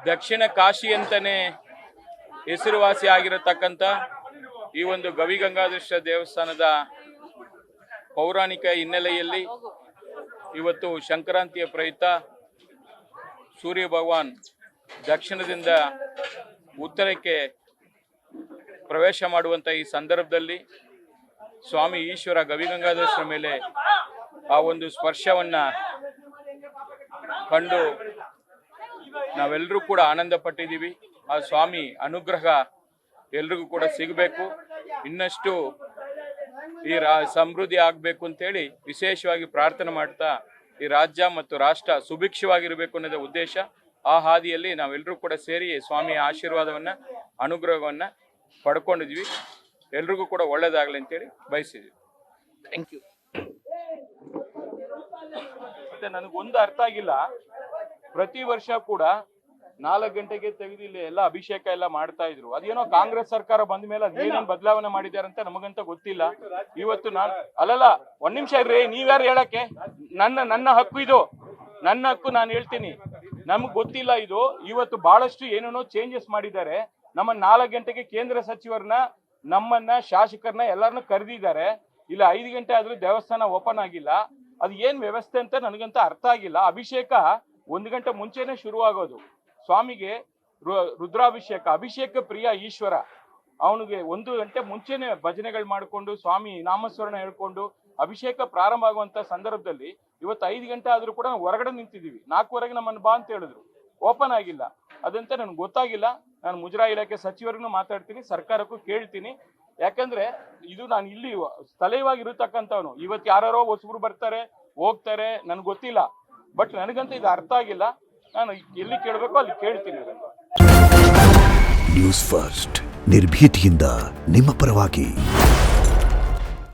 ದಕ್ಷಿಣ ಕಾಶಿ ಅಂತಾನೆ ಹೆಸರುವಾಸಿ ಆಗಿರತಕ್ಕಂಥ ಈ ಒಂದು ಗವಿಗಂಗಾಧರೇಶ್ವರ ದೇವಸ್ಥಾನದ ಪೌರಾಣಿಕ ಹಿನ್ನೆಲೆಯಲ್ಲಿ ಇವತ್ತು ಸಂಕ್ರಾಂತಿಯ ಪ್ರಯುಕ್ತ ಸೂರ್ಯ ಭಗವಾನ್ ದಕ್ಷಿಣದಿಂದ ಉತ್ತರಕ್ಕೆ ಪ್ರವೇಶ ಮಾಡುವಂಥ ಈ ಸಂದರ್ಭದಲ್ಲಿ ಸ್ವಾಮಿ ಈಶ್ವರ ಗವಿಗಂಗಾಧರೇಶ್ವರ ಮೇಲೆ ಆ ಒಂದು ಸ್ಪರ್ಶವನ್ನು ಕಂಡು ನಾವೆಲ್ಲರೂ ಕೂಡ ಆನಂದ ಪಟ್ಟಿದ್ದೀವಿ. ಆ ಸ್ವಾಮಿ ಅನುಗ್ರಹ ಎಲ್ರಿಗೂ ಕೂಡ ಸಿಗಬೇಕು, ಇನ್ನಷ್ಟು ಈ ಸಮೃದ್ಧಿ ಆಗಬೇಕು ಅಂತೇಳಿ ವಿಶೇಷವಾಗಿ ಪ್ರಾರ್ಥನೆ ಮಾಡ್ತಾ ಈ ರಾಜ್ಯ ಮತ್ತು ರಾಷ್ಟ್ರ ಸುಭಿಕ್ಷವಾಗಿರಬೇಕು ಅನ್ನೋದೇ ಉದ್ದೇಶ. ಆ ಹಾದಿಯಲ್ಲಿ ನಾವೆಲ್ಲರೂ ಕೂಡ ಸೇರಿ ಸ್ವಾಮಿಯ ಆಶೀರ್ವಾದವನ್ನು ಅನುಗ್ರಹವನ್ನು ಪಡ್ಕೊಂಡಿದ್ವಿ. ಎಲ್ರಿಗೂ ಕೂಡ ಒಳ್ಳೇದಾಗಲಿ ಅಂತೇಳಿ ಬಯಸಿದ್ವಿ. Thank you. ಮತ್ತೆ ನನಗೊಂದು ಅರ್ಥ ಆಗಿಲ್ಲ, ಪ್ರತಿ ವರ್ಷ ಕೂಡ 4 ಗಂಟೆಗೆ ತೆಗೆದು ಇಲ್ಲಿ ಎಲ್ಲ ಅಭಿಷೇಕ ಎಲ್ಲ ಮಾಡ್ತಾ ಇದ್ರು. ಅದೇನೋ ಕಾಂಗ್ರೆಸ್ ಸರ್ಕಾರ ಬಂದ ಮೇಲೆ ಅದೇನೇನು ಬದಲಾವಣೆ ಮಾಡಿದ್ದಾರೆ ಅಂತ ನಮಗಂತ ಗೊತ್ತಿಲ್ಲ. ಇವತ್ತು ಅಲ್ಲಲ್ಲ, ಒಂದ್ ನಿಮಿಷ ಇರ್ರಿ, ನೀವ್ಯಾರು ಹೇಳಕ್ಕೆ? ನನ್ನ ಹಕ್ಕು ಇದು, ನನ್ನ ಹಕ್ಕು, ನಾನು ಹೇಳ್ತೀನಿ. ನಮ್ಗೆ ಗೊತ್ತಿಲ್ಲ ಇದು. ಇವತ್ತು ಬಹಳಷ್ಟು ಏನೇನೋ ಚೇಂಜಸ್ ಮಾಡಿದ್ದಾರೆ. ನಮ್ಮ 4 ಗಂಟೆಗೆ ಕೇಂದ್ರ ಸಚಿವರನ್ನ, ನಮ್ಮನ್ನ, ಶಾಸಕರನ್ನ ಎಲ್ಲರನ್ನ ಕರೆದಿದ್ದಾರೆ. ಇಲ್ಲ 5 ಗಂಟೆ ಆದ್ರೂ ದೇವಸ್ಥಾನ ಓಪನ್ ಆಗಿಲ್ಲ. ಅದು ಏನ್ ವ್ಯವಸ್ಥೆ ಅಂತ ನನಗಂತ ಅರ್ಥ ಆಗಿಲ್ಲ. ಅಭಿಷೇಕ 1 ಗಂಟೆ ಮುಂಚೆನೆ ಶುರುವಾಗೋದು. ಸ್ವಾಮಿಗೆ ರುದ್ರಾಭಿಷೇಕ, ಅಭಿಷೇಕ ಪ್ರಿಯ ಈಶ್ವರ, ಅವನಿಗೆ 1 ಗಂಟೆ ಮುಂಚೆನೆ ಭಜನೆಗಳು ಮಾಡಿಕೊಂಡು ಸ್ವಾಮಿ ನಾಮಸ್ಮರಣ ಹೇಳ್ಕೊಂಡು ಅಭಿಷೇಕ ಪ್ರಾರಂಭ ಆಗುವಂತ ಸಂದರ್ಭದಲ್ಲಿ ಇವತ್ತು 5 ಗಂಟೆ ಆದ್ರೂ ಕೂಡ ನಾವು ಹೊರಗಡೆ ನಿಂತಿದ್ದೀವಿ. 4ವರೆಗೆ ನಮ್ಮನ್ನು ಬಾ ಅಂತ ಹೇಳಿದ್ರು, ಓಪನ್ ಆಗಿಲ್ಲ. ಅದಂತ ನನಗೆ ಗೊತ್ತಾಗಿಲ್ಲ. ನಾನು ಮುಜರಾಯಿ ಇಲಾಖೆ ಸಚಿವರಿಗೂ ಮಾತಾಡ್ತೀನಿ, ಸರ್ಕಾರಕ್ಕೂ ಕೇಳ್ತೀನಿ. ಯಾಕಂದ್ರೆ ಇದು ನಾನು ಇಲ್ಲಿ ಸ್ಥಳೀಯವಾಗಿ ಇರತಕ್ಕಂಥವನು. ಇವತ್ತು ಯಾರೋ ಹೊಸಬ್ರು ಬರ್ತಾರೆ ಹೋಗ್ತಾರೆ, ನನ್ಗೆ ಗೊತ್ತಿಲ್ಲ. ಬಟ್ ನನಗಂತ ಇದು ಅರ್ಥ ಆಗಿಲ್ಲ. ನಾನು ಎಲ್ಲಿ ಕೇಳಬೇಕು ಅಲ್ಲಿ ಕೇಳ್ತೀನಿ. ನ್ಯೂಸ್ ಫಸ್ಟ್, ನಿರ್ಭೀತಿಯಿಂದ ನಿಮ್ಮ ಪರವಾಗಿ.